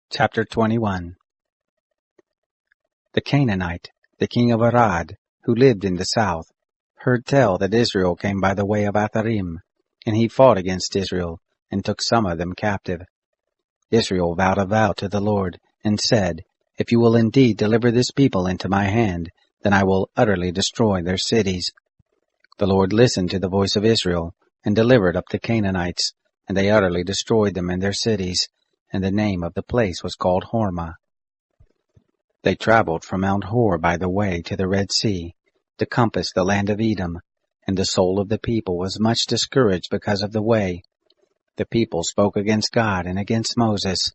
Chapter 21. The Canaanite, the king of Arad, who lived in the south, heard tell that Israel came by the way of Atharim, and he fought against Israel, and took some of them captive. Israel vowed a vow to the Lord, and said, If you will indeed deliver this people into my hand, then I will utterly destroy their cities. The Lord listened to the voice of Israel, and delivered up the Canaanites, and they utterly destroyed them and their cities, and the name of the place was called Hormah. They traveled from Mount Hor by the way to the Red Sea, to compass the land of Edom, and the soul of the people was much discouraged because of the way. The people spoke against God and against Moses.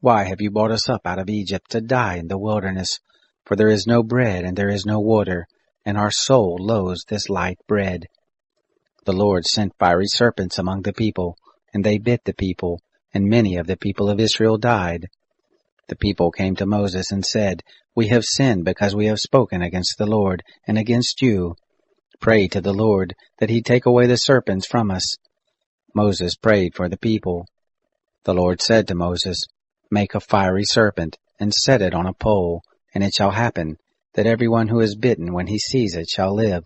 Why have you brought us up out of Egypt to die in the wilderness? For there is no bread and there is no water, and our soul loathes this light bread. The Lord sent fiery serpents among the people, and they bit the people, and many of the people of Israel died. The people came to Moses and said, We have sinned because we have spoken against the Lord and against you. Pray to the Lord that he take away the serpents from us. Moses prayed for the people. The Lord said to Moses, Make a fiery serpent and set it on a pole, and it shall happen that everyone who is bitten when he sees it shall live.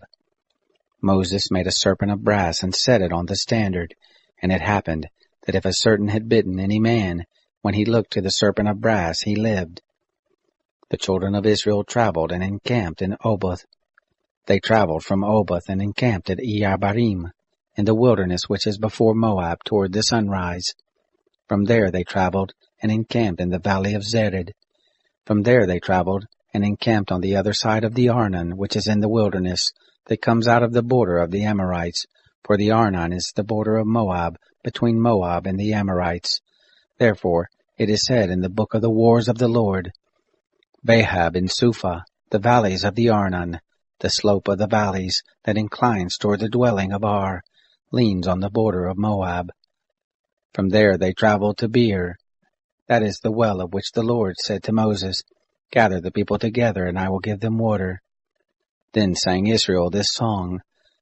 Moses made a serpent of brass and set it on the standard, and it happened that if a serpent had bitten any man, when he looked to the serpent of brass, he lived. The children of Israel traveled and encamped in Oboth. They traveled from Oboth and encamped at Iyabarim, in the wilderness which is before Moab toward the sunrise. From there they traveled and encamped in the valley of Zered. From there they traveled and encamped on the other side of the Arnon, which is in the wilderness, that comes out of the border of the Amorites, for the Arnon is the border of Moab, between Moab and the Amorites. Therefore it is said in the book of the wars of the Lord, Bahab and Suphah, the valleys of the Arnon, the slope of the valleys that inclines toward the dwelling of Ar, leans on the border of Moab. From there they traveled to Beer. That is the well of which the Lord said to Moses, Gather the people together, and I will give them water. Then sang Israel this song,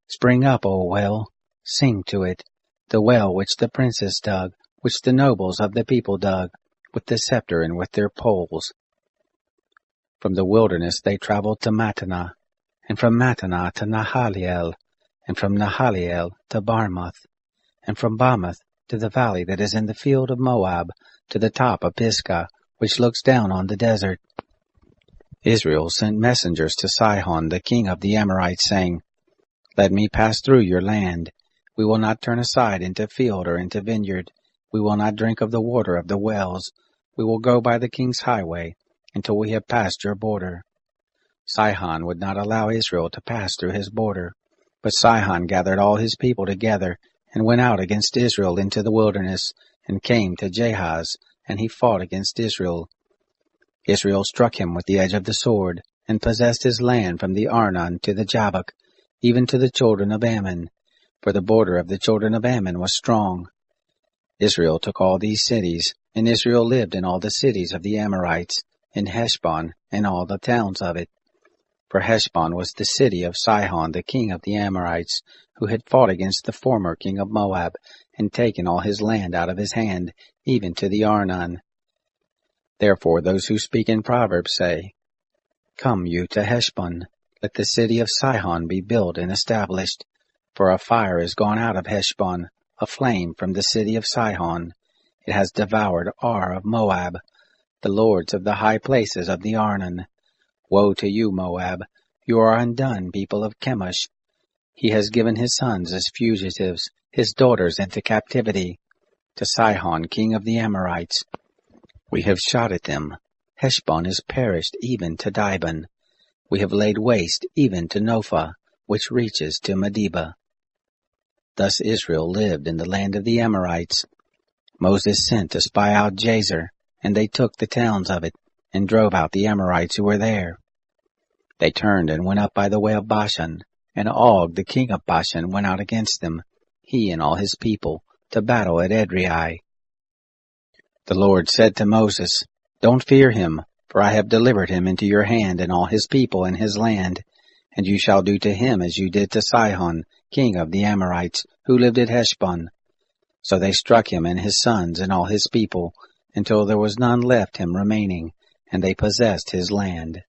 Spring up, O well, sing to it, the well which the princes dug, which the nobles of the people dug, with the scepter and with their poles. From the wilderness they traveled to Mattanah, and from Mattanah to Nahaliel, and from Nahaliel to Barmoth, and from Barmoth to the valley that is in the field of Moab, to the top of Pisgah, which looks down on the desert. Israel sent messengers to Sihon, the king of the Amorites, saying, Let me pass through your land. We will not turn aside into field or into vineyard. We will not drink of the water of the wells. We will go by the king's highway until we have passed your border. Sihon would not allow Israel to pass through his border, but Sihon gathered all his people together and went out against Israel into the wilderness, and came to Jahaz, and he fought against Israel. Israel struck him with the edge of the sword, and possessed his land from the Arnon to the Jabbok, even to the children of Ammon, for the border of the children of Ammon was strong. Israel took all these cities, and Israel lived in all the cities of the Amorites, in Heshbon, and all the towns of it. For Heshbon was the city of Sihon, the king of the Amorites, who had fought against the former king of Moab, and taken all his land out of his hand, even to the Arnon. Therefore those who speak in Proverbs say, Come you to Heshbon, let the city of Sihon be built and established. For a fire is gone out of Heshbon, a flame from the city of Sihon. It has devoured Ar of Moab, the lords of the high places of the Arnon. Woe to you, Moab! You are undone, people of Chemosh. He has given his sons as fugitives, his daughters into captivity. To Sihon, king of the Amorites, we have shot at them. Heshbon is perished even to Dibon. We have laid waste even to Nophah, which reaches to Medeba. Thus Israel lived in the land of the Amorites. Moses sent to spy out Jazer, and they took the towns of it, and drove out the Amorites who were there. They turned and went up by the way of Bashan, and Og, the king of Bashan, went out against them, he and all his people, to battle at Edrei. The Lord said to Moses, Don't fear him, for I have delivered him into your hand and all his people and his land, and you shall do to him as you did to Sihon, king of the Amorites, who lived at Heshbon. So they struck him and his sons and all his people, until there was none left him remaining, and they possessed his land.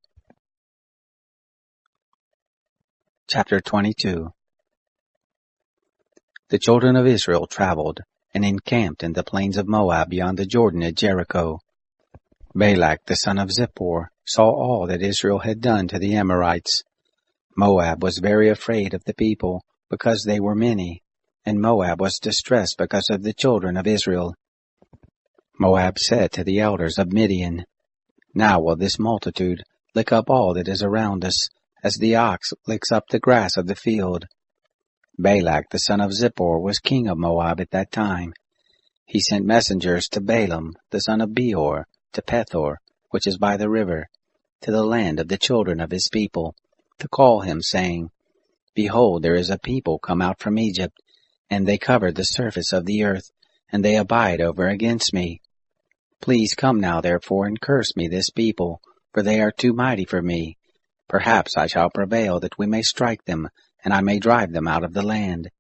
Chapter 22. The children of Israel traveled, and encamped in the plains of Moab beyond the Jordan at Jericho. Balak the son of Zippor saw all that Israel had done to the Amorites. Moab was very afraid of the people, because they were many, and Moab was distressed because of the children of Israel. Moab said to the elders of Midian, "Now will this multitude lick up all that is around us, as the ox licks up the grass of the field." Balak the son of Zippor was king of Moab at that time. He sent messengers to Balaam the son of Beor, to Pethor, which is by the river, to the land of the children of his people, to call him, saying, "Behold, there is a people come out from Egypt, and they cover the surface of the earth, and they abide over against me. Please come now therefore and curse me this people, for they are too mighty for me. Perhaps I shall prevail that we may strike them, and I may drive them out of the land.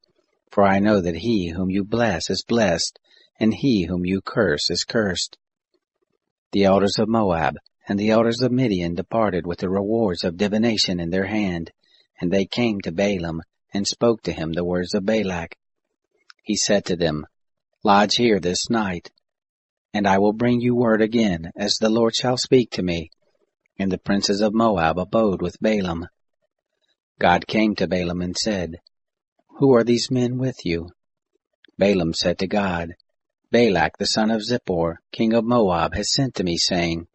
For I know that he whom you bless is blessed, and he whom you curse is cursed." The elders of Moab and the elders of Midian departed with the rewards of divination in their hand, and they came to Balaam, and spoke to him the words of Balak. He said to them, "Lodge here this night, and I will bring you word again, as the Lord shall speak to me." And the princes of Moab abode with Balaam. God came to Balaam and said, "Who are these men with you?" Balaam said to God, "Balak the son of Zippor, king of Moab, has sent to me, saying,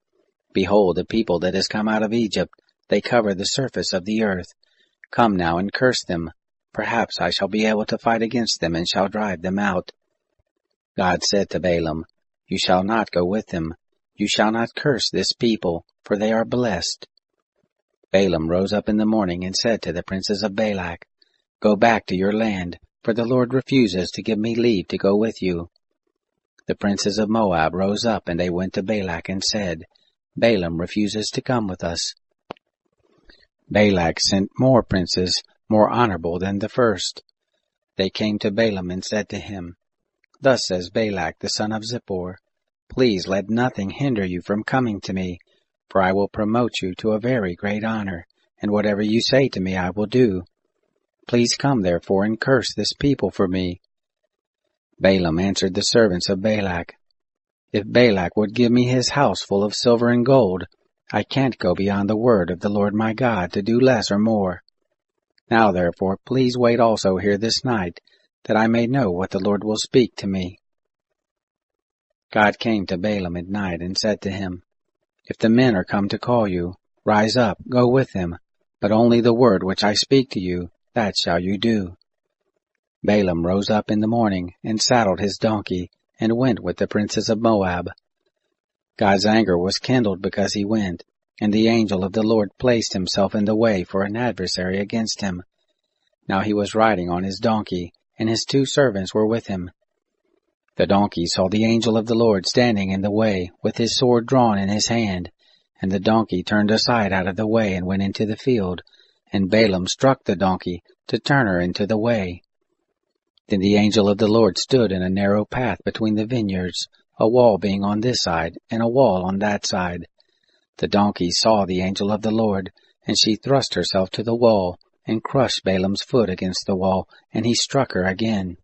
Behold, the people that has come out of Egypt, they cover the surface of the earth. Come now and curse them. Perhaps I shall be able to fight against them, and shall drive them out." God said to Balaam, "You shall not go with them. You shall not curse this people, for they are blessed." Balaam rose up in the morning and said to the princes of Balak, "Go back to your land, for the Lord refuses to give me leave to go with you." The princes of Moab rose up, and they went to Balak and said, "Balaam refuses to come with us." Balak sent more princes, more honorable than the first. They came to Balaam and said to him, "Thus says Balak the son of Zippor, Please let nothing hinder you from coming to me, for I will promote you to a very great honor, and whatever you say to me I will do. Please come therefore and curse this people for me." Balaam answered the servants of Balak, "If Balak would give me his house full of silver and gold, I can't go beyond the word of the Lord my God to do less or more. Now therefore please wait also here this night, that I may know what the Lord will speak to me." God came to Balaam at night and said to him, "If the men are come to call you, rise up, go with them, but only the word which I speak to you, that shall you do." Balaam rose up in the morning, and saddled his donkey, and went with the princes of Moab. God's anger was kindled because he went, and the angel of the Lord placed himself in the way for an adversary against him. Now he was riding on his donkey, and his 2 servants were with him. The donkey saw the angel of the Lord standing in the way, with his sword drawn in his hand, and the donkey turned aside out of the way and went into the field, and Balaam struck the donkey to turn her into the way. Then the angel of the Lord stood in a narrow path between the vineyards, a wall being on this side, and a wall on that side. The donkey saw the angel of the Lord, and she thrust herself to the wall, and crushed Balaam's foot against the wall, and he struck her again.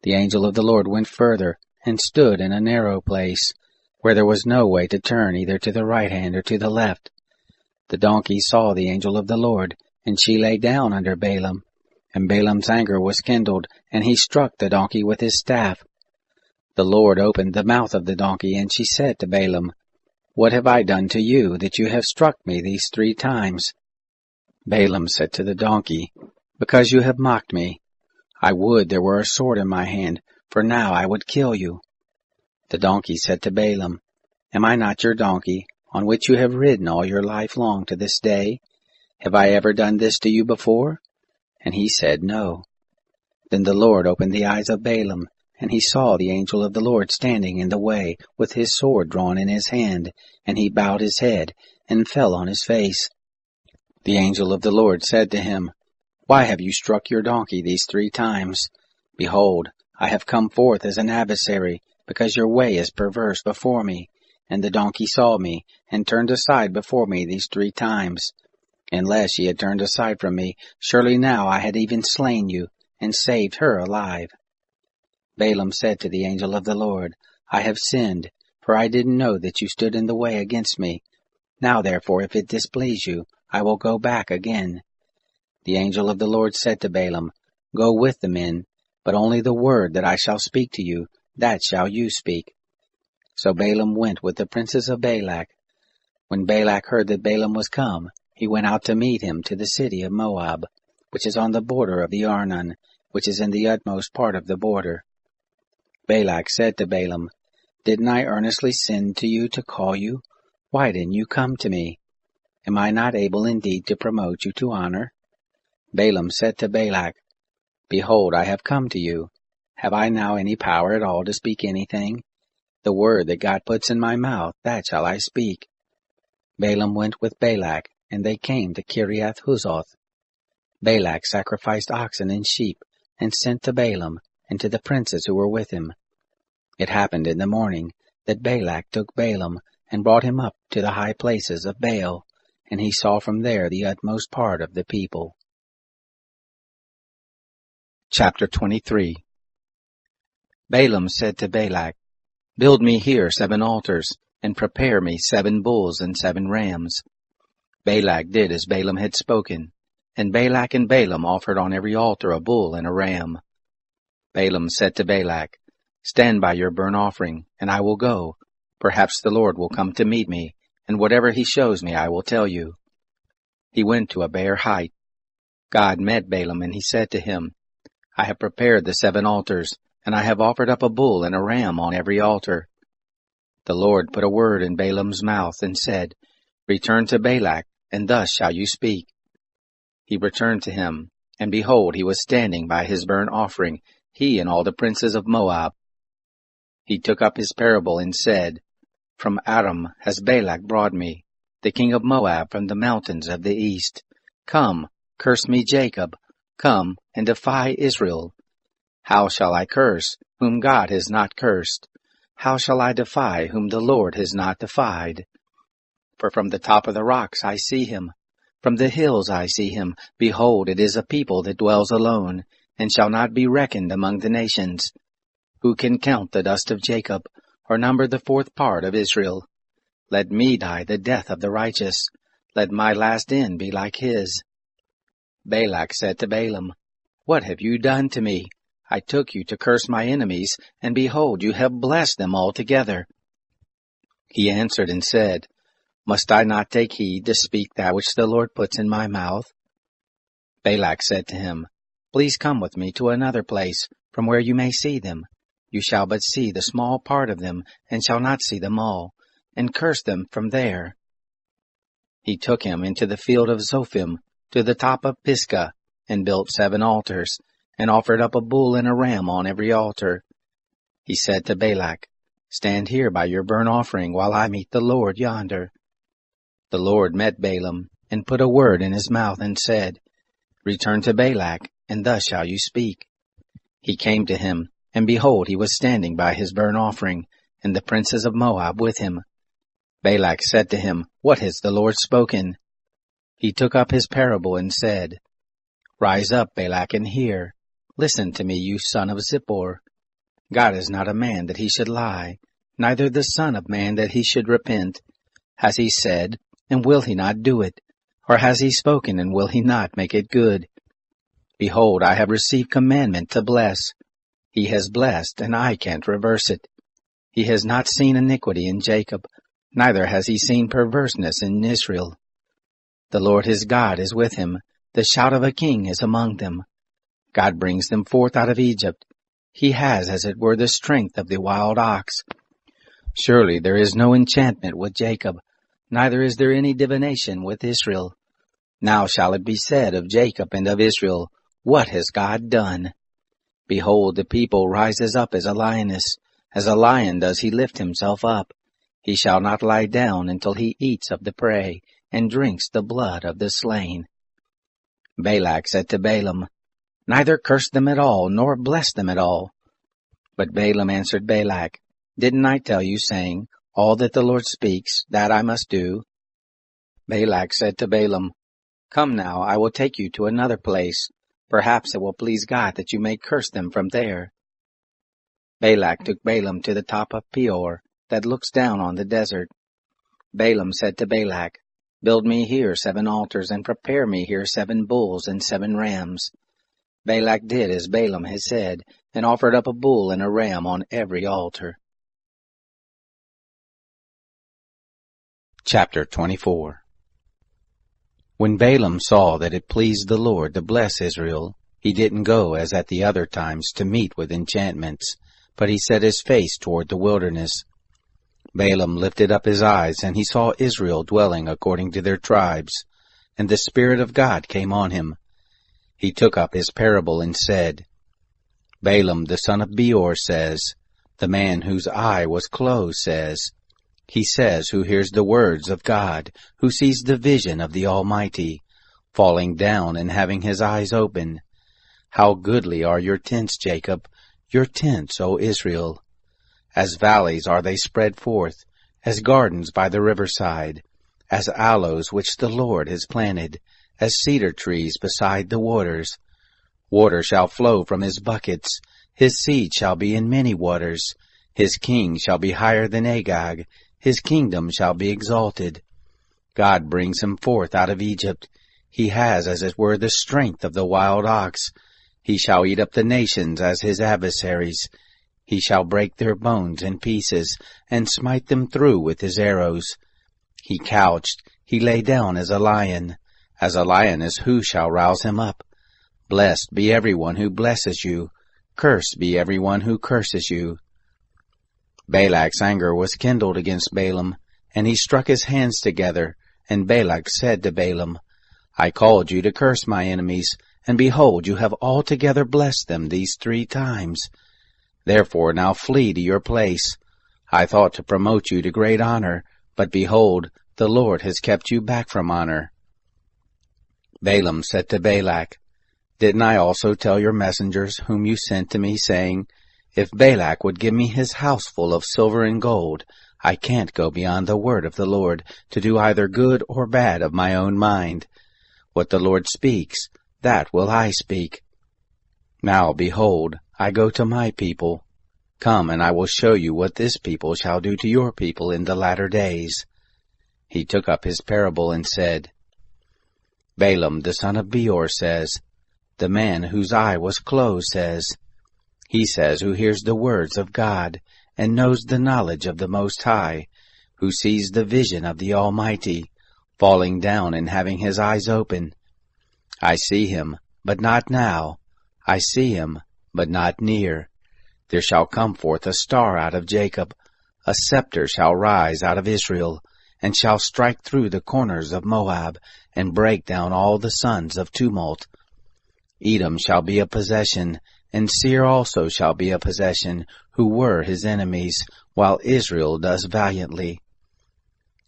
The angel of the Lord went further, and stood in a narrow place, where there was no way to turn either to the right hand or to the left. The donkey saw the angel of the Lord, and she lay down under Balaam. And Balaam's anger was kindled, and he struck the donkey with his staff. The Lord opened the mouth of the donkey, and she said to Balaam, "What have I done to you, that you have struck me these 3 times?" Balaam said to the donkey, "Because you have mocked me. I would there were a sword in my hand, for now I would kill you." The donkey said to Balaam, "Am I not your donkey, on which you have ridden all your life long to this day? Have I ever done this to you before?" And he said, "No." Then the Lord opened the eyes of Balaam, and he saw the angel of the Lord standing in the way, with his sword drawn in his hand, and he bowed his head, and fell on his face. The angel of the Lord said to him, "Why have you struck your donkey these 3 times? Behold, I have come forth as an adversary, because your way is perverse before me. And the donkey saw me, and turned aside before me these 3 times. Unless ye had turned aside from me, surely now I had even slain you, and saved her alive. Balaam said to the angel of the Lord, I have sinned, for I didn't know that you stood in the way against me. Now therefore, if it displease you, I will go back again. The angel of the Lord said to Balaam, Go with the men, but only the word that I shall speak to you, that shall you speak. So Balaam went with the princes of Balak. When Balak heard that Balaam was come, he went out to meet him to the city of Moab, which is on the border of the Arnon, which is in the utmost part of the border. Balak said to Balaam, Didn't I earnestly send to you to call you? Why didn't you come to me? Am I not able indeed to promote you to honor? Balaam said to Balak, Behold, I have come to you. Have I now any power at all to speak anything? The word that God puts in my mouth, that shall I speak. Balaam went with Balak, and they came to Kiriath-Huzoth. Balak sacrificed oxen and sheep, and sent to Balaam, and to the princes who were with him. It happened in the morning, that Balak took Balaam, and brought him up to the high places of Baal, and he saw from there the utmost part of the people. Chapter 23. Balaam said to Balak, Build me here 7 altars, and prepare me 7 bulls and 7 rams. Balak did as Balaam had spoken, and Balak and Balaam offered on every altar a bull and a ram. Balaam said to Balak, Stand by your burnt offering, and I will go. Perhaps the Lord will come to meet me, and whatever he shows me I will tell you. He went to a bare height. God met Balaam, and he said to him, I have prepared the 7 altars, and I have offered up a bull and a ram on every altar. The Lord put a word in Balaam's mouth, and said, Return to Balak, and thus shall you speak. He returned to him, and behold, he was standing by his burnt offering, he and all the princes of Moab. He took up his parable, and said, From Aram has Balak brought me, the king of Moab from the mountains of the east. Come, curse me Jacob, come, and defy Israel. How shall I curse, whom God has not cursed? How shall I defy, whom the Lord has not defied? For from the top of the rocks I see him, from the hills I see him. Behold, it is a people that dwells alone, and shall not be reckoned among the nations. Who can count the dust of Jacob, or number the 4th part of Israel? Let me die the death of the righteous. Let my last end be like his. Balak said to Balaam, What have you done to me? I took you to curse my enemies, and behold, you have blessed them altogether. He answered and said, Must I not take heed to speak that which the Lord puts in my mouth? Balak said to him, Please come with me to another place, from where you may see them. You shall but see the small part of them, and shall not see them all, and curse them from there. He took him into the field of Zophim, to the top of Pisgah, and built 7 altars, and offered up a bull and a ram on every altar. He said to Balak, Stand here by your burnt offering, while I meet the Lord yonder. The Lord met Balaam, and put a word in his mouth, and said, Return to Balak, and thus shall you speak. He came to him, and behold, he was standing by his burnt offering, and the princes of Moab with him. Balak said to him, What has the Lord spoken? He took up his parable, and said, Rise up, Balak, and hear. Listen to me, you son of Zippor. God is not a man that he should lie, neither the son of man that he should repent. Has he said, and will he not do it? Or has he spoken, and will he not make it good? Behold, I have received commandment to bless. He has blessed, and I can't reverse it. He has not seen iniquity in Jacob, neither has he seen perverseness in Israel. The Lord his God is with him, the shout of a king is among them. God brings them forth out of Egypt. He has, as it were, the strength of the wild ox. Surely there is no enchantment with Jacob, neither is there any divination with Israel. Now shall it be said of Jacob and of Israel, What has God done? Behold, the people rises up as a lioness, as a lion does he lift himself up. He shall not lie down until he eats of the prey, and drinks the blood of the slain. Balak said to Balaam, Neither curse them at all, nor bless them at all. But Balaam answered Balak, Didn't I tell you, saying, All that the Lord speaks, that I must do? Balak said to Balaam, Come now, I will take you to another place. Perhaps it will please God that you may curse them from there. Balak took Balaam to the top of Peor, that looks down on the desert. Balaam said to Balak, Build me here 7 altars, and prepare me here 7 bulls and 7 rams. Balak did as Balaam had said, and offered up a bull and a ram on every altar. Chapter 24. When Balaam saw that it pleased the Lord to bless Israel, he didn't go as at the other times to meet with enchantments, but he set his face toward the wilderness. Balaam lifted up his eyes, and he saw Israel dwelling according to their tribes, and the Spirit of God came on him. He took up his parable and said, Balaam the son of Beor says, The man whose eye was closed says, He says who hears the words of God, who sees the vision of the Almighty, falling down and having his eyes open. How goodly are your tents, Jacob, your tents, O Israel! As valleys are they spread forth, as gardens by the riverside, as aloes which the Lord has planted, as cedar trees beside the waters. Water shall flow from his buckets, his seed shall be in many waters. His king shall be higher than Agag, his kingdom shall be exalted. God brings him forth out of Egypt. He has, as it were, the strength of the wild ox. He shall eat up the nations as his adversaries. He shall break their bones in pieces, and smite them through with his arrows. He couched, he lay down as a lion. As a lioness, who shall rouse him up? Blessed be everyone who blesses you. Cursed be everyone who curses you. Balak's anger was kindled against Balaam, and he struck his hands together. And Balak said to Balaam, I called you to curse my enemies, and behold, you have altogether blessed them these 3 times. Therefore now flee to your place. I thought to promote you to great honor, but behold, the Lord has kept you back from honor. Balaam said to Balak, Didn't I also tell your messengers whom you sent to me, saying, If Balak would give me his house full of silver and gold, I can't go beyond the word of the Lord, to do either good or bad of my own mind. What the Lord speaks, that will I speak. Now, behold, I go to my people. Come, and I will show you what this people shall do to your people in the latter days. He took up his parable and said, Balaam the son of Beor says, The man whose eye was closed says, He says who hears the words of God, and knows the knowledge of the Most High, who sees the vision of the Almighty, falling down and having his eyes open. I see him, but not now. I see him, but not near. There shall come forth a star out of Jacob, a scepter shall rise out of Israel, and shall strike through the corners of Moab, and break down all the sons of tumult. Edom shall be a possession, and Seir also shall be a possession, who were his enemies, while Israel does valiantly.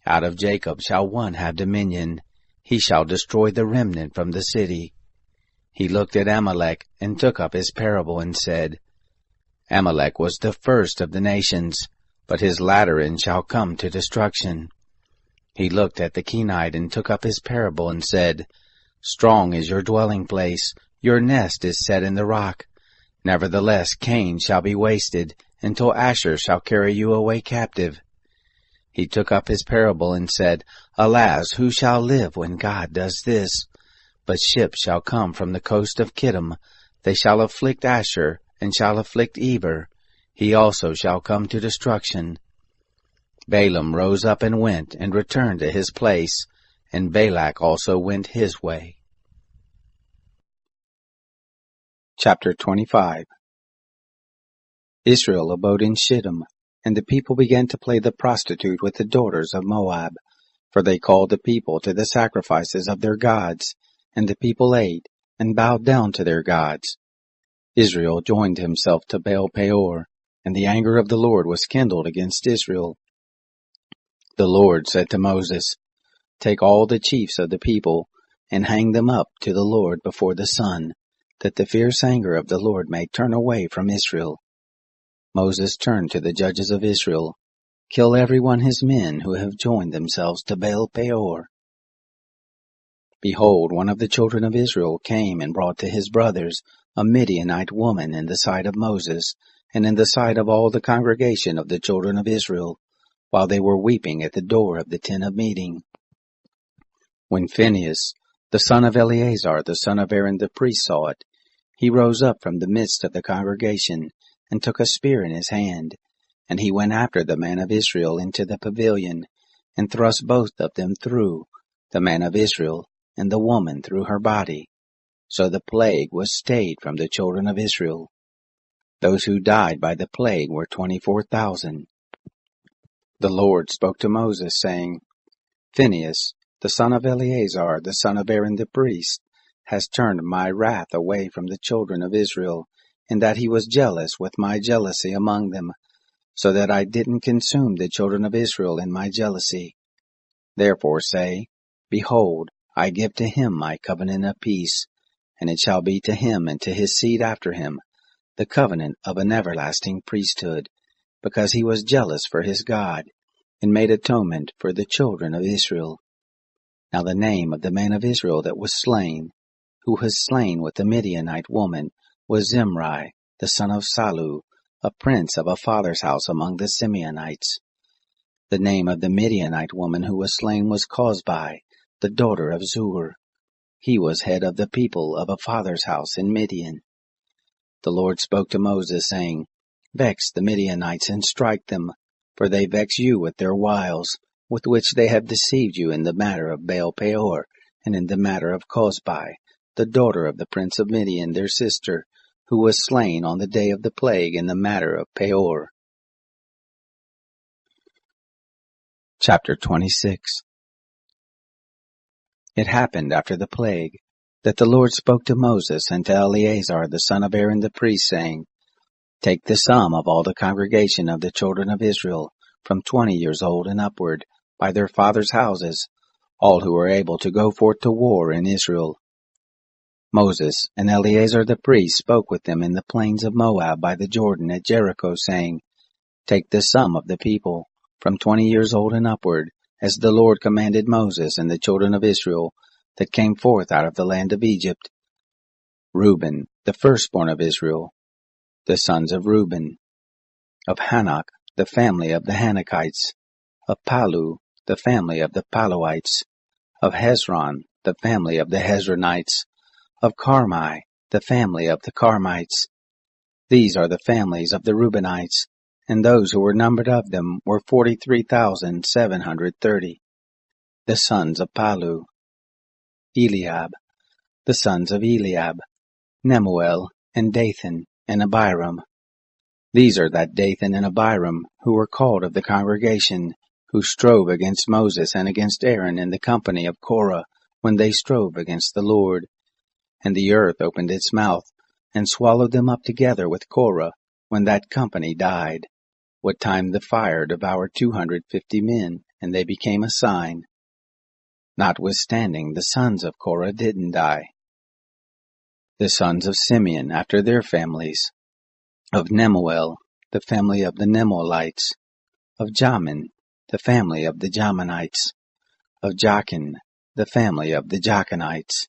Out of Jacob shall one have dominion. He shall destroy the remnant from the city. He looked at Amalek, and took up his parable, and said, Amalek was the first of the nations, but his latter end shall come to destruction. He looked at the Kenite, and took up his parable, and said, Strong is your dwelling place, your nest is set in the rock. Nevertheless Cain shall be wasted, until Asher shall carry you away captive. He took up his parable, and said, Alas, who shall live when God does this? But ships shall come from the coast of Kittim. They shall afflict Asher, and shall afflict Eber. He also shall come to destruction. Balaam rose up and went, and returned to his place, and Balak also went his way. Chapter 25. Israel abode in Shittim, and the people began to play the prostitute with the daughters of Moab, for they called the people to the sacrifices of their gods, and the people ate, and bowed down to their gods. Israel joined himself to Baal Peor, and the anger of the Lord was kindled against Israel. The Lord said to Moses, Take all the chiefs of the people, and hang them up to the Lord before the sun, that the fierce anger of the Lord may turn away from Israel. Moses turned to the judges of Israel, "Kill every one his men who have joined themselves to Baal Peor." Behold, one of the children of Israel came and brought to his brothers a Midianite woman in the sight of Moses, and in the sight of all the congregation of the children of Israel, while they were weeping at the door of the tent of meeting. When Phinehas, the son of Eleazar, the son of Aaron the priest, saw it, he rose up from the midst of the congregation, and took a spear in his hand, and he went after the man of Israel into the pavilion, and thrust both of them through, the man of Israel and the woman through her body. So the plague was stayed from the children of Israel. Those who died by the plague were 24,000. The Lord spoke to Moses, saying, "Phinehas, the son of Eleazar, the son of Aaron the priest, has turned my wrath away from the children of Israel, in that he was jealous with my jealousy among them, so that I didn't consume the children of Israel in my jealousy. Therefore say, Behold, I give to him my covenant of peace, and it shall be to him and to his seed after him, the covenant of an everlasting priesthood, because he was jealous for his God, and made atonement for the children of Israel." Now the name of the man of Israel that was slain, who was slain with the Midianite woman, was Zimri, the son of Salu, a prince of a father's house among the Simeonites. The name of the Midianite woman who was slain was Cozbi, the daughter of Zur. He was head of the people of a father's house in Midian. The Lord spoke to Moses, saying, "Vex the Midianites and strike them, for they vex you with their wiles, with which they have deceived you in the matter of Baal Peor, and in the matter of Cozbi, the daughter of the prince of Midian, their sister, who was slain on the day of the plague in the matter of Peor." Chapter 26. It happened after the plague, that the Lord spoke to Moses and to Eleazar the son of Aaron the priest, saying, "Take the sum of all the congregation of the children of Israel, from 20 years old and upward, by their fathers' houses, all who are able to go forth to war in Israel." Moses and Eleazar the priest spoke with them in the plains of Moab by the Jordan at Jericho, saying, "Take the sum of the people, from 20 years old and upward, as the Lord commanded Moses and the children of Israel that came forth out of the land of Egypt. Reuben, the firstborn of Israel, the sons of Reuben. Of Hanok, the family of the Hanokites. Of Palu, the family of the Paluites. Of Hezron, the family of the Hezronites. Of Carmi, the family of the Carmites. These are the families of the Reubenites, and those who were numbered of them were 43,730. The sons of Palu. Eliab. The sons of Eliab. Nemuel, and Dathan, and Abiram. These are that Dathan and Abiram, who were called of the congregation, who strove against Moses and against Aaron in the company of Korah, when they strove against the Lord. And the earth opened its mouth, and swallowed them up together with Korah, when that company died, what time the fire devoured 250 men, and they became a sign. Notwithstanding, the sons of Korah didn't die. The sons of Simeon after their families. Of Nemuel, the family of the Nemuelites. Of Jamin, the family of the Jaminites. Of Jachin, the family of the Jachinites.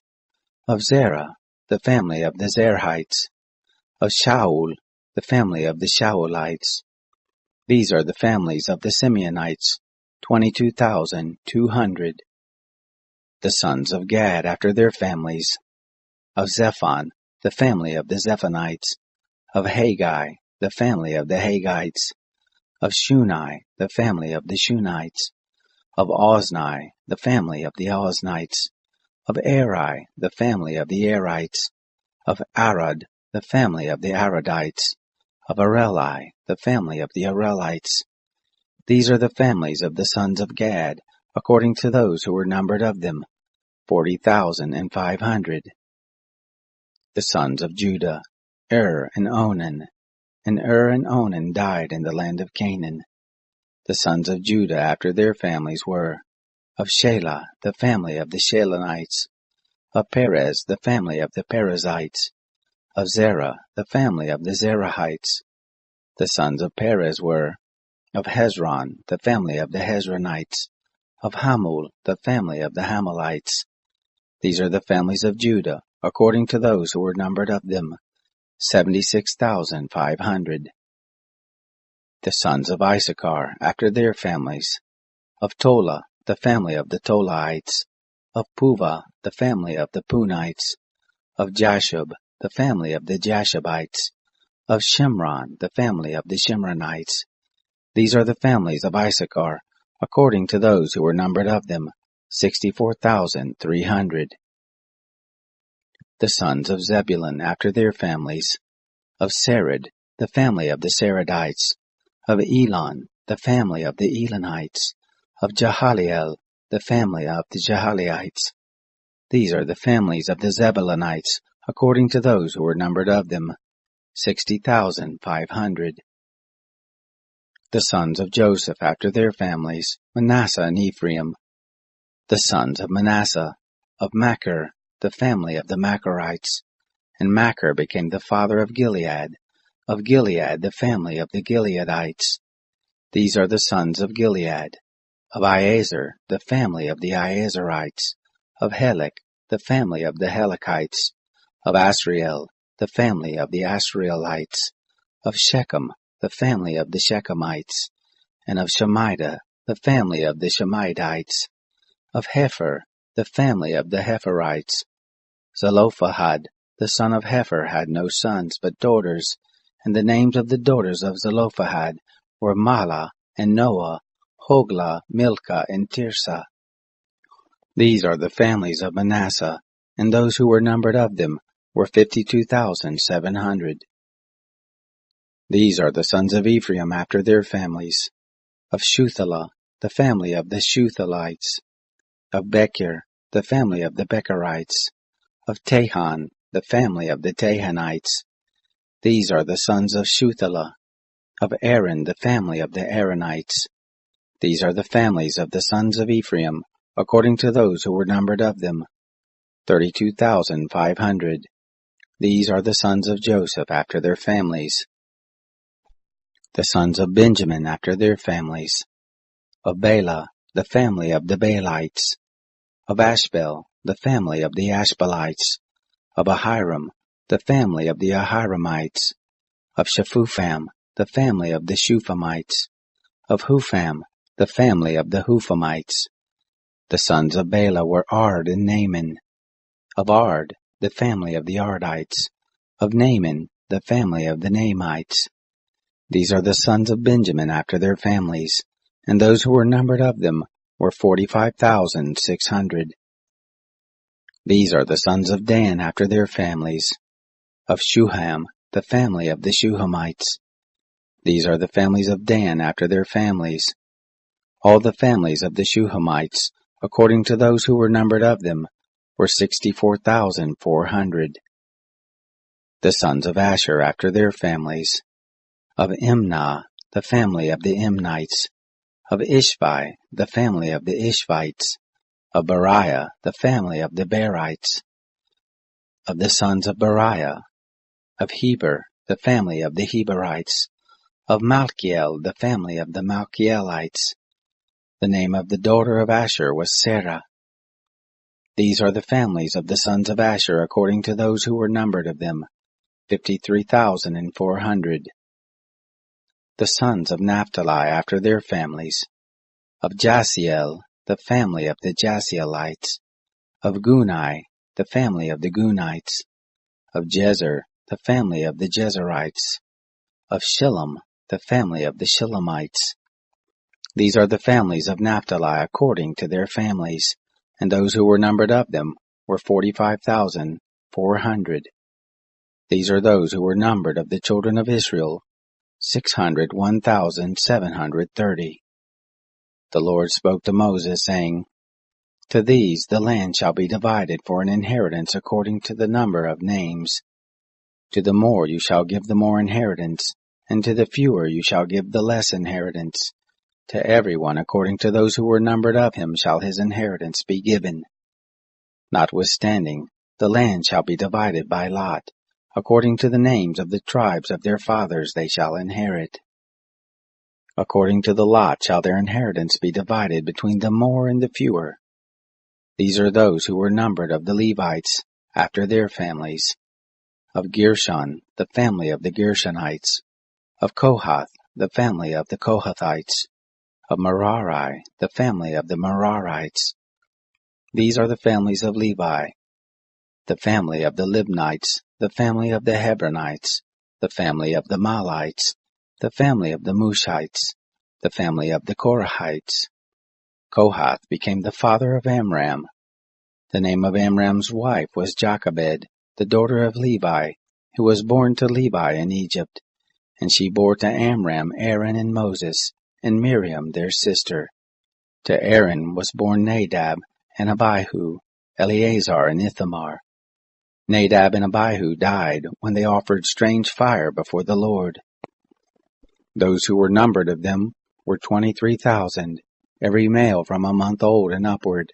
Of Zerah, the family of the Zerahites. Of Shaul, the family of the Shaulites. These are the families of the Simeonites, 22,200. The sons of Gad after their families. Of Zephon, the family of the Zephonites. Of Haggai, the family of the Haggites. Of Shuni, the family of the Shunites. Of Ozni, the family of the Oznites. Of Eri, the family of the Erites. Of Arad, the family of the Aradites. Of Areli, the family of the Arelites. These are the families of the sons of Gad, according to those who were numbered of them, 40,500. The sons of Judah, and Onan. And and Onan died in the land of Canaan. The sons of Judah after their families were, of Shelah, the family of the Shelonites. Of Perez, the family of the Perizzites. Of Zerah, the family of the Zerahites. The sons of Perez were, of Hezron, the family of the Hezronites, of Hamul, the family of the Hamulites. These are the families of Judah, according to those who were numbered of them, 76,500. The sons of Issachar, after their families, of Tola, the family of the Tolaites, of Puvah, the family of the Punites, of Jashub, the family of the Jashubites, of Shimron, the family of the Shimronites. These are the families of Issachar, according to those who were numbered of them, 64,300. The sons of Zebulun after their families, of Sered, the family of the Seredites, of Elon, the family of the Elonites, of Jahaliel, the family of the Jahalites. These are the families of the Zebulunites, according to those who were numbered of them, 60,500. The sons of Joseph after their families, Manasseh and Ephraim. The sons of Manasseh, of Machir, the family of the Machirites. And Machir became the father of Gilead the family of the Gileadites. These are the sons of Gilead, of Iezer, the family of the Iezerites, of Helek, the family of the Helekites, of Asriel, the family of the Asrielites, of Shechem, the family of the Shechemites, and of Shemida, the family of the Shemidites, of Hepher, the family of the Hepherites. Zelophehad, the son of Hepher, had no sons but daughters, and the names of the daughters of Zelophehad were Mahlah and Noah, Hoglah, Milcah, and Tirzah. These are the families of Manasseh, and those who were numbered of them were 52,700. These are the sons of Ephraim after their families, of Shuthelah, the family of the Shuthelites, of Bechir, the family of the Bechirites, of Tahan, the family of the Tahanites. These are the sons of Shuthelah, of Aaron, the family of the Aaronites. These are the families of the sons of Ephraim, according to those who were numbered of them, 32,500. These are the sons of Joseph after their families. The sons of Benjamin after their families, of Bela, the family of the Baalites, of Ashbel, the family of the Ashbelites, of Ahiram, the family of the Ahiramites, of Shephupham, the family of the Shuphamites, of Hupham, the family of the Huphamites. The sons of Bela were Ard and Naaman, of Ard, the family of the Ardites, of Naaman, the family of the Naamites. These are the sons of Benjamin after their families, and those who were numbered of them were 45,600. These are the sons of Dan after their families, of Shuham, the family of the Shuhamites. These are the families of Dan after their families. All the families of the Shuhamites, according to those who were numbered of them, were 64,400. The sons of Asher after their families, of Imnah, the family of the Imnites, of Ishvi, the family of the Ishvites, of Beriah, the family of the Berites, of the sons of Beriah, of Heber, the family of the Heberites, of Malchiel, the family of the Malchielites. The name of the daughter of Asher was Sarah. These are the families of the sons of Asher according to those who were numbered of them, 53,400. The sons of Naphtali after their families, of Jasiel, the family of the Jasielites, of Gunai, the family of the Gunites, of Jezer, the family of the Jezerites, of Shillem, the family of the Shillemites. These are the families of Naphtali according to their families, and those who were numbered of them were 45,400. These are those who were numbered of the children of Israel, 601,730. The Lord spoke to Moses, saying, To these the land shall be divided for an inheritance according to the number of names. To the more you shall give the more inheritance, and to the fewer you shall give the less inheritance. To everyone according to those who were numbered of him shall his inheritance be given. Notwithstanding, the land shall be divided by lot, According to the names of the tribes of their fathers they shall inherit. According to the lot shall their inheritance be divided between the more and the fewer. These are those who were numbered of the Levites, after their families. Of Gershon, the family of the Gershonites. Of Kohath, the family of the Kohathites. Of Merari, the family of the Merarites. These are the families of Levi. The family of the Libnites, the family of the Hebronites, the family of the Malites, the family of the Mushites, the family of the Korahites. Kohath became the father of Amram. The name of Amram's wife was Jochebed, the daughter of Levi, who was born to Levi in Egypt. And she bore to Amram Aaron and Moses, and Miriam their sister. To Aaron was born Nadab, and Abihu, Eleazar and Ithamar. Nadab and Abihu died when they offered strange fire before the Lord. Those who were numbered of them were 23,000, every male from a month old and upward,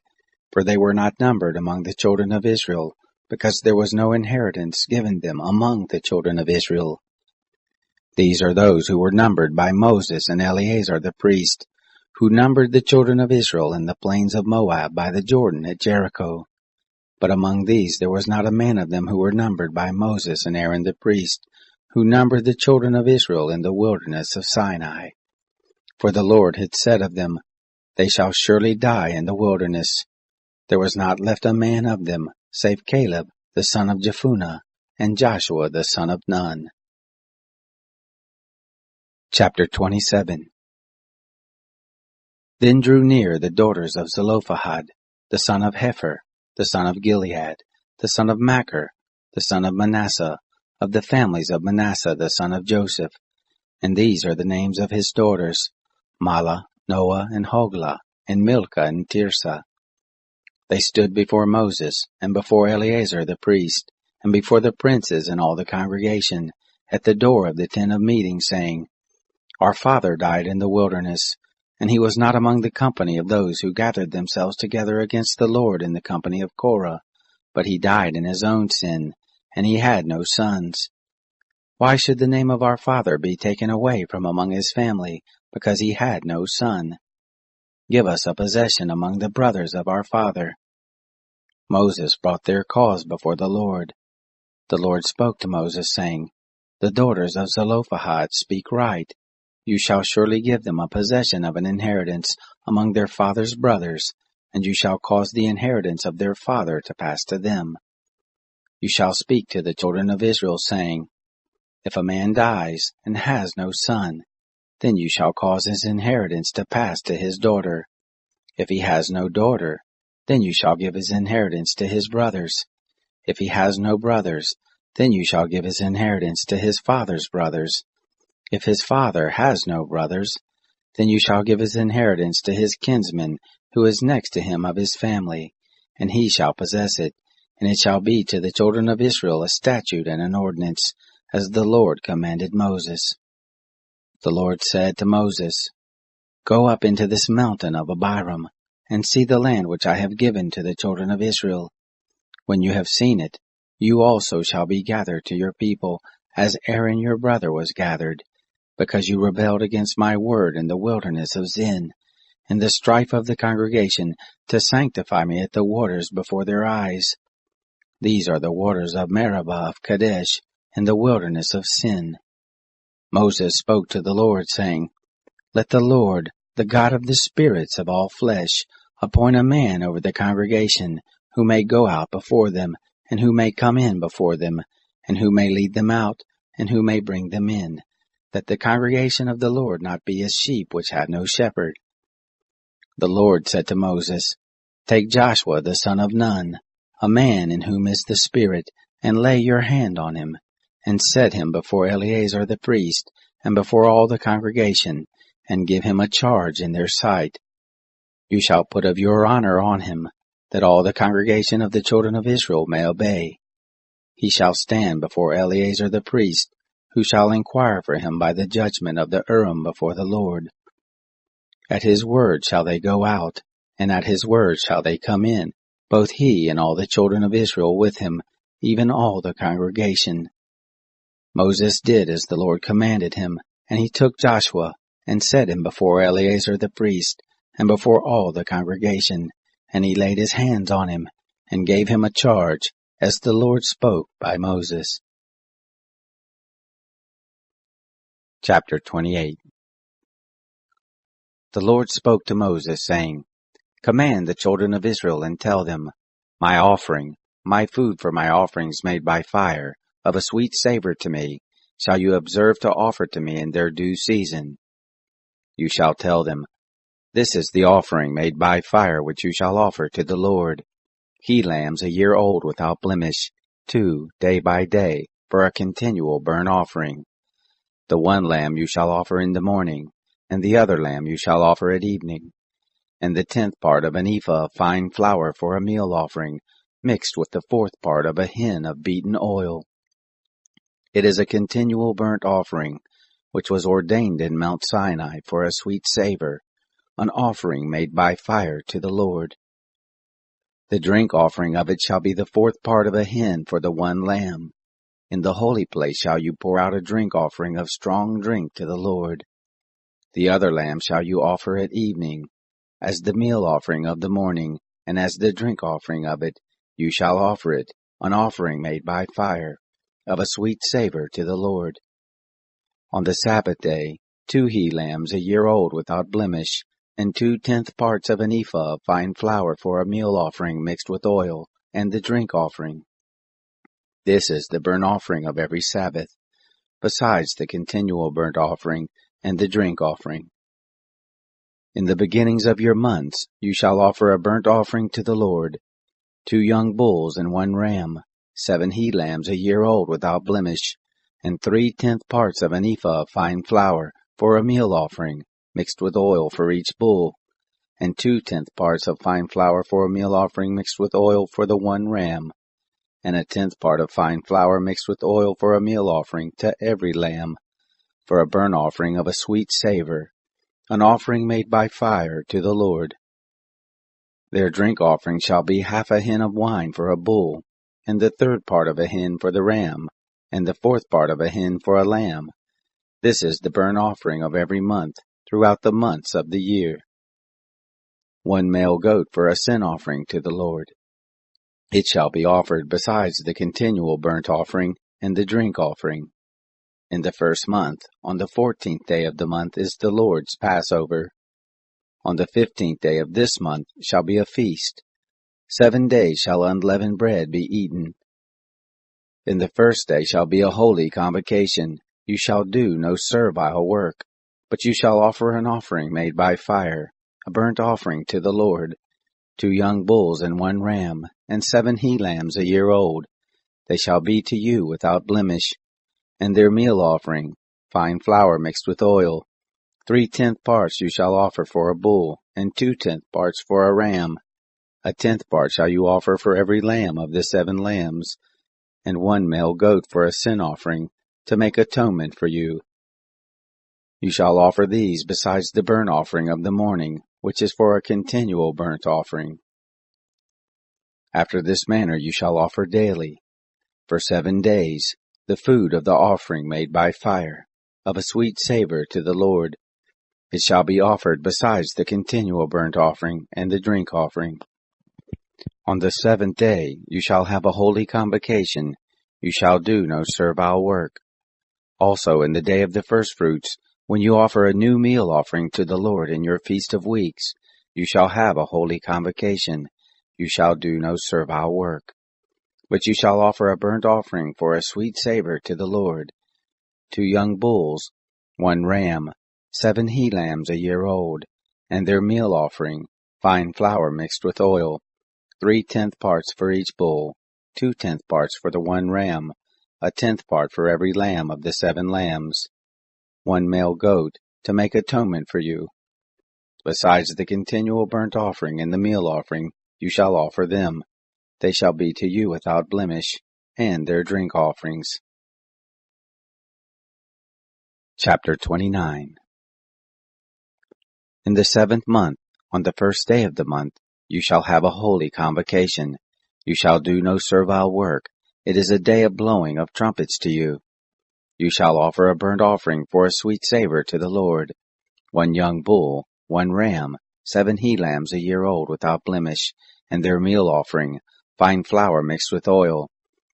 for they were not numbered among the children of Israel, because there was no inheritance given them among the children of Israel. These are those who were numbered by Moses and Eleazar the priest, who numbered the children of Israel in the plains of Moab by the Jordan at Jericho. But among these there was not a man of them who were numbered by Moses and Aaron the priest, who numbered the children of Israel in the wilderness of Sinai. For the Lord had said of them, They shall surely die in the wilderness. There was not left a man of them, save Caleb the son of Jephunneh, and Joshua the son of Nun. Chapter 27. Then drew near the daughters of Zelophehad, the son of Hepher, the son of Gilead, the son of Machir, the son of Manasseh, of the families of Manasseh the son of Joseph. And these are the names of his daughters, Mahlah, Noah, and Hoglah, and Milcah, and Tirzah. They stood before Moses, and before Eleazar the priest, and before the princes and all the congregation, at the door of the tent of meeting, saying, Our father died in the wilderness, and he was not among the company of those who gathered themselves together against the Lord in the company of Korah, but he died in his own sin, and he had no sons. Why should the name of our father be taken away from among his family, because he had no son? Give us a possession among the brothers of our father. Moses brought their cause before the Lord. The Lord spoke to Moses, saying, The daughters of Zelophehad speak right. You shall surely give them a possession of an inheritance among their father's brothers, and you shall cause the inheritance of their father to pass to them. You shall speak to the children of Israel, saying, If a man dies and has no son, then you shall cause his inheritance to pass to his daughter. If he has no daughter, then you shall give his inheritance to his brothers. If he has no brothers, then you shall give his inheritance to his father's brothers. If his father has no brothers, then you shall give his inheritance to his kinsman, who is next to him of his family, and he shall possess it, and it shall be to the children of Israel a statute and an ordinance, as the Lord commanded Moses. The Lord said to Moses, Go up into this mountain of Abiram, and see the land which I have given to the children of Israel. When you have seen it, you also shall be gathered to your people, as Aaron your brother was gathered, because you rebelled against my word in the wilderness of Zin, in the strife of the congregation, to sanctify me at the waters before their eyes. These are the waters of Meribah of Kadesh, in the wilderness of Sin. Moses spoke to the Lord, saying, Let the Lord, the God of the spirits of all flesh, appoint a man over the congregation, who may go out before them, and who may come in before them, and who may lead them out, and who may bring them in, that the congregation of the Lord not be as sheep which have no shepherd. The Lord said to Moses, Take Joshua the son of Nun, a man in whom is the Spirit, and lay your hand on him, and set him before Eleazar the priest, and before all the congregation, and give him a charge in their sight. You shall put of your honor on him, that all the congregation of the children of Israel may obey. He shall stand before Eleazar the priest, who shall inquire for him by the judgment of the Urim before the Lord. At his word shall they go out, and at his word shall they come in, both he and all the children of Israel with him, even all the congregation. Moses did as the Lord commanded him, and he took Joshua, and set him before Eleazar the priest, and before all the congregation, and he laid his hands on him, and gave him a charge, as the Lord spoke by Moses. Chapter 28. The Lord spoke to Moses, saying, Command the children of Israel, and tell them, My offering, my food for my offerings made by fire, of a sweet savor to me, shall you observe to offer to me in their due season. You shall tell them, This is the offering made by fire which you shall offer to the Lord. He-lambs a year old without blemish, 2 day by day, for a continual burnt offering. The one lamb you shall offer in the morning, and the other lamb you shall offer at evening. And the 10th part of an ephah of fine flour for a meal offering, mixed with the 4th part of a hin of beaten oil. It is a continual burnt offering, which was ordained in Mount Sinai for a sweet savor, an offering made by fire to the Lord. The drink offering of it shall be the 4th part of a hin for the one lamb. In the holy place shall you pour out a drink offering of strong drink to the Lord. The other lamb shall you offer at evening, as the meal offering of the morning, and as the drink offering of it, you shall offer it, an offering made by fire, of a sweet savor to the Lord. On the Sabbath day, 2 he-lambs a year old without blemish, and 2/10 parts of an ephah of fine flour for a meal offering mixed with oil, and the drink offering. This is the burnt offering of every Sabbath, besides the continual burnt offering and the drink offering. In the beginnings of your months you shall offer a burnt offering to the Lord, 2 young bulls and 1 ram, 7 he-lambs a year old without blemish, and 3/10 parts of an ephah of fine flour for a meal offering, mixed with oil for each bull, and 2/10 parts of fine flour for a meal offering mixed with oil for the 1 ram, and a 10th part of fine flour mixed with oil for a meal offering to every lamb, for a burnt offering of a sweet savor, an offering made by fire to the Lord. Their drink offering shall be half a hin of wine for a bull, and the 3rd part of a hin for the ram, and the 4th part of a hin for a lamb. This is the burnt offering of every month, throughout the months of the year. 1 male goat for a sin offering to the Lord. It shall be offered besides the continual burnt offering and the drink offering. In the 1st month, on the 14th day of the month, is the Lord's Passover. On the 15th day of this month shall be a feast. 7 days shall unleavened bread be eaten. In the 1st day shall be a holy convocation. You shall do no servile work, but you shall offer an offering made by fire, a burnt offering to the Lord, 2 young bulls and 1 ram, and 7 he-lambs a year old. They shall be to you without blemish. And their meal offering, fine flour mixed with oil, 3/10 parts you shall offer for a bull, and 2/10 parts for a ram. A 10th part shall you offer for every lamb of the 7 lambs, and 1 male goat for a sin offering, to make atonement for you. You shall offer these besides the burnt offering of the morning, which is for a continual burnt offering. After this manner you shall offer daily, for 7 days, the food of the offering made by fire, of a sweet savor to the Lord. It shall be offered besides the continual burnt offering and the drink offering. On the 7th day you shall have a holy convocation. You shall do no servile work. Also in the day of the firstfruits, when you offer a new meal offering to the Lord in your feast of weeks, you shall have a holy convocation. You shall do no servile work. But you shall offer a burnt offering for a sweet savor to the Lord, 2 young bulls, 1 ram, 7 he-lambs a year old, and their meal offering, fine flour mixed with oil, 3/10 parts for each bull, 2/10 parts for the 1 ram, a 10th part for every lamb of the 7 lambs, 1 male goat, to make atonement for you. Besides the continual burnt offering and the meal offering, you shall offer them. They shall be to you without blemish, and their drink offerings. Chapter 29. In the 7th month, on the 1st day of the month, you shall have a holy convocation. You shall do no servile work. It is a day of blowing of trumpets to you. You shall offer a burnt offering for a sweet savor to the Lord, 1 young bull, 1 ram, 7 he-lambs a year old without blemish, and their meal offering, fine flour mixed with oil,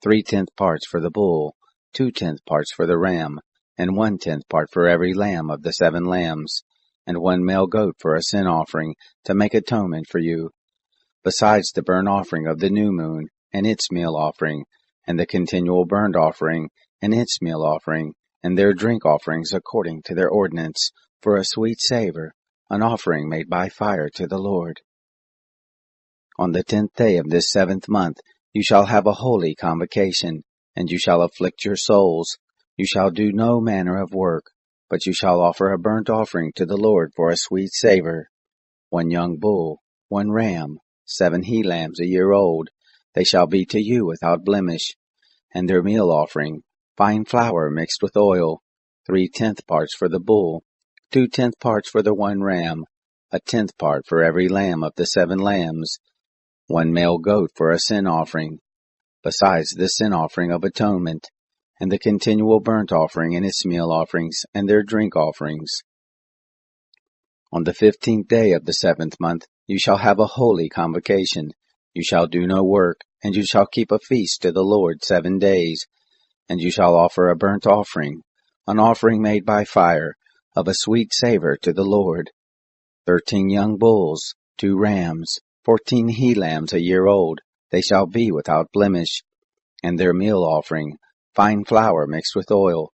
3/10 parts for the bull, 2/10 parts for the ram, and 1/10 part for every lamb of the 7 lambs, and 1 male goat for a sin offering, to make atonement for you, besides the burnt offering of the new moon, and its meal offering, and the continual burnt offering, and its meal offering, and their drink offerings according to their ordinance, for a sweet savor, an offering made by fire to the Lord. On the 10th day of this 7th month you shall have a holy convocation, and you shall afflict your souls. You shall do no manner of work, but you shall offer a burnt offering to the Lord for a sweet savor, 1 young bull, 1 ram, 7 he-lambs a year old, they shall be to you without blemish, and their meal offering, fine flour mixed with oil, 3/10 parts for the bull, 2/10 parts for the 1 ram, 1/10 part for every lamb of the 7 lambs, 1 male goat for a sin offering, besides the sin offering of atonement, and the continual burnt offering and its meal offerings, and their drink offerings. On the 15th day of the 7th month you shall have a holy convocation. You shall do no work, and you shall keep a feast to the Lord 7 days, and you shall offer a burnt offering, an offering made by fire, of a sweet savor to the Lord, 13 young bulls, 2 rams, 14 he-lambs a year old, they shall be without blemish, and their meal offering, fine flour mixed with oil,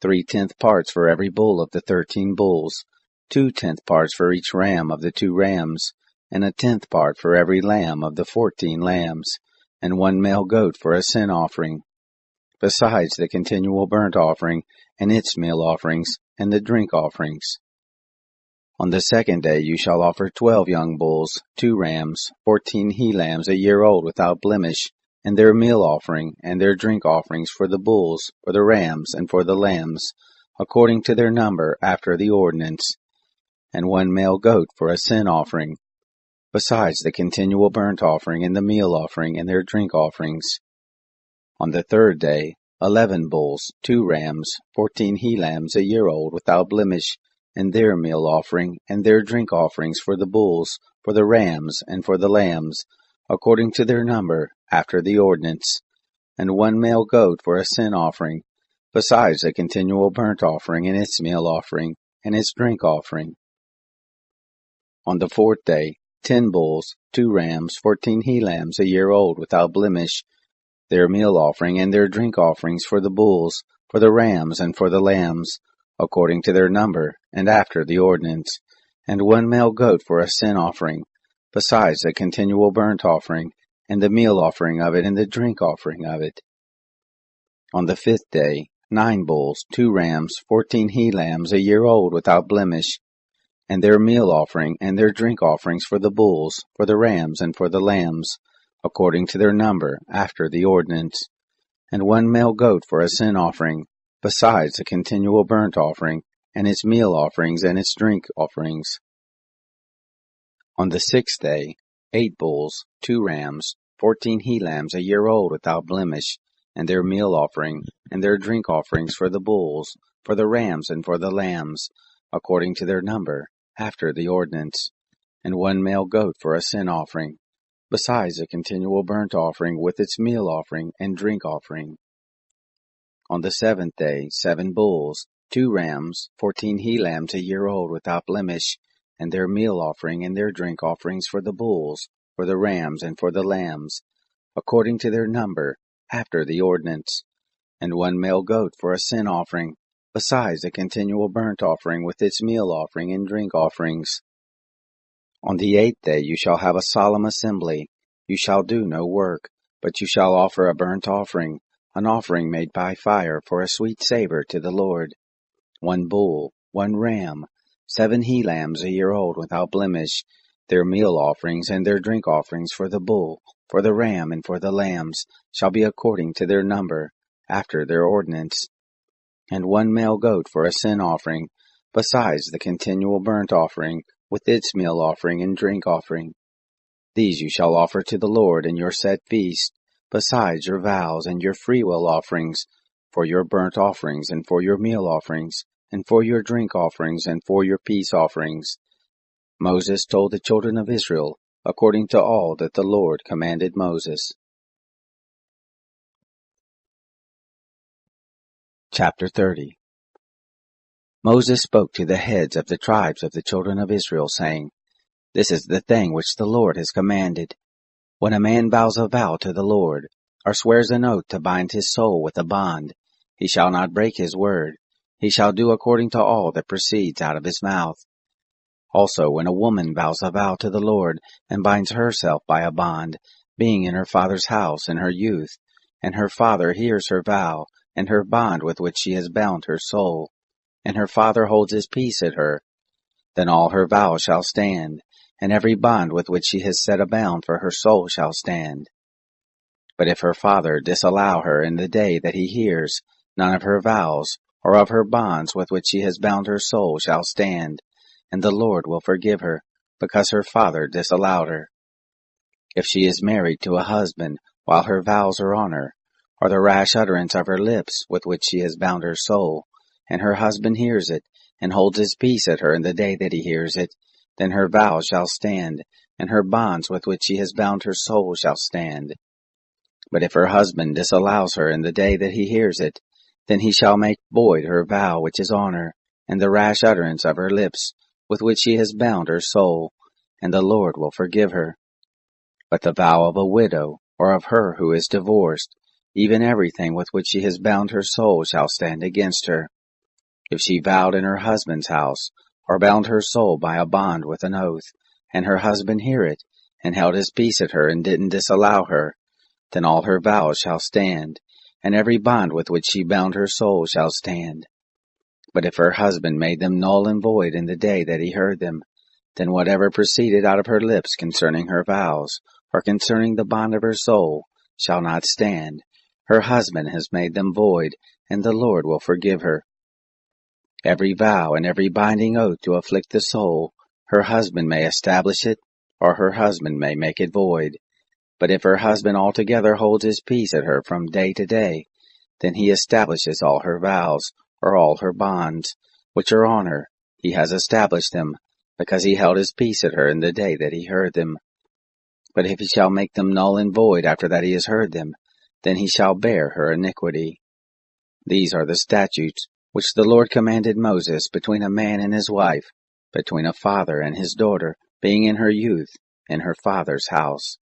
3/10 parts for every bull of the 13 bulls, 2/10 parts for each ram of the 2 rams, and 1/10 part for every lamb of the 14 lambs, and 1 male goat for a sin offering, besides the continual burnt offering, and its meal offerings, and the drink offerings. On the 2nd day you shall offer 12 young bulls, 2 rams, 14 he-lambs a year old without blemish, and their meal offering, and their drink offerings for the bulls, for the rams, and for the lambs, according to their number after the ordinance, and 1 male goat for a sin offering, besides the continual burnt offering, and the meal offering, and their drink offerings. On the 3rd day 11 bulls, 2 rams, 14 he-lambs a year old without blemish, and their meal offering, and their drink offerings for the bulls, for the rams, and for the lambs, according to their number, after the ordinance, and 1 male goat for a sin offering, besides a continual burnt offering, and its meal offering, and its drink offering. On the 4th day 10 bulls, 2 rams, 14 he-lambs a year old without blemish, their meal offering, and their drink offerings for the bulls, for the rams, and for the lambs, according to their number, and after the ordinance, and 1 male goat for a sin offering, besides the continual burnt offering, and the meal offering of it, and the drink offering of it. On the 5th day 9 bulls, 2 rams, 14 he-lambs a year old without blemish, and their meal offering, and their drink offerings for the bulls, for the rams, and for the lambs, according to their number, after the ordinance, and 1 male goat for a sin offering, besides a continual burnt offering, and its meal offerings, and its drink offerings. On the 6th day 8 bulls, 2 rams, 14 he-lambs a year old without blemish, and their meal offering, and their drink offerings for the bulls, for the rams, and for the lambs, according to their number, after the ordinance, and 1 male goat for a sin offering, besides a continual burnt offering with its meal offering and drink offering. On the 7th day 7 bulls, 2 rams, 14 he-lambs a year old without blemish, and their meal offering and their drink offerings for the bulls, for the rams, and for the lambs, according to their number, after the ordinance, and 1 male goat for a sin offering, besides a continual burnt offering with its meal offering and drink offerings. On the 8th day you shall have a solemn assembly. You shall do no work, but you shall offer a burnt offering, an offering made by fire for a sweet savor to the Lord, 1 bull, 1 ram, 7 he-lambs a year old without blemish, their meal offerings and their drink offerings for the bull, for the ram, and for the lambs, shall be according to their number, after their ordinance, and 1 male goat for a sin offering, besides the continual burnt offering, with its meal offering and drink offering. These you shall offer to the Lord in your set feast, besides your vows and your freewill offerings, for your burnt offerings, and for your meal offerings, and for your drink offerings, and for your peace offerings. Moses told the children of Israel, according to all that the Lord commanded Moses. Chapter 30. Moses spoke to the heads of the tribes of the children of Israel, saying, This is the thing which the Lord has commanded. When a man vows a vow to the Lord, or swears an oath to bind his soul with a bond, he shall not break his word. He shall do according to all that proceeds out of his mouth. Also, when a woman vows a vow to the Lord, and binds herself by a bond, being in her father's house in her youth, and her father hears her vow, and her bond with which she has bound her soul, and her father holds his peace at her, then all her vows shall stand, and every bond with which she has set a bound for her soul shall stand. But if her father disallow her in the day that he hears, none of her vows, or of her bonds with which she has bound her soul shall stand, and the Lord will forgive her, because her father disallowed her. If she is married to a husband while her vows are on her, or the rash utterance of her lips with which she has bound her soul, and her husband hears it, and holds his peace at her in the day that he hears it, then her vows shall stand, and her bonds with which she has bound her soul shall stand. But if her husband disallows her in the day that he hears it, then he shall make void her vow which is on her, and the rash utterance of her lips, with which she has bound her soul, and the Lord will forgive her. But the vow of a widow, or of her who is divorced, even everything with which she has bound her soul shall stand against her. If she vowed in her husband's house, or bound her soul by a bond with an oath, and her husband hear it, and held his peace at her and didn't disallow her, then all her vows shall stand, and every bond with which she bound her soul shall stand. But if her husband made them null and void in the day that he heard them, then whatever proceeded out of her lips concerning her vows, or concerning the bond of her soul, shall not stand. Her husband has made them void, and the Lord will forgive her. Every vow and every binding oath to afflict the soul, her husband may establish it, or her husband may make it void. But if her husband altogether holds his peace at her from day to day, then he establishes all her vows, or all her bonds, which are on her. He has established them, because he held his peace at her in the day that he heard them. But if he shall make them null and void after that he has heard them, then he shall bear her iniquity. These are the statutes which the Lord commanded Moses between a man and his wife, between a father and his daughter, being in her youth, in her father's house.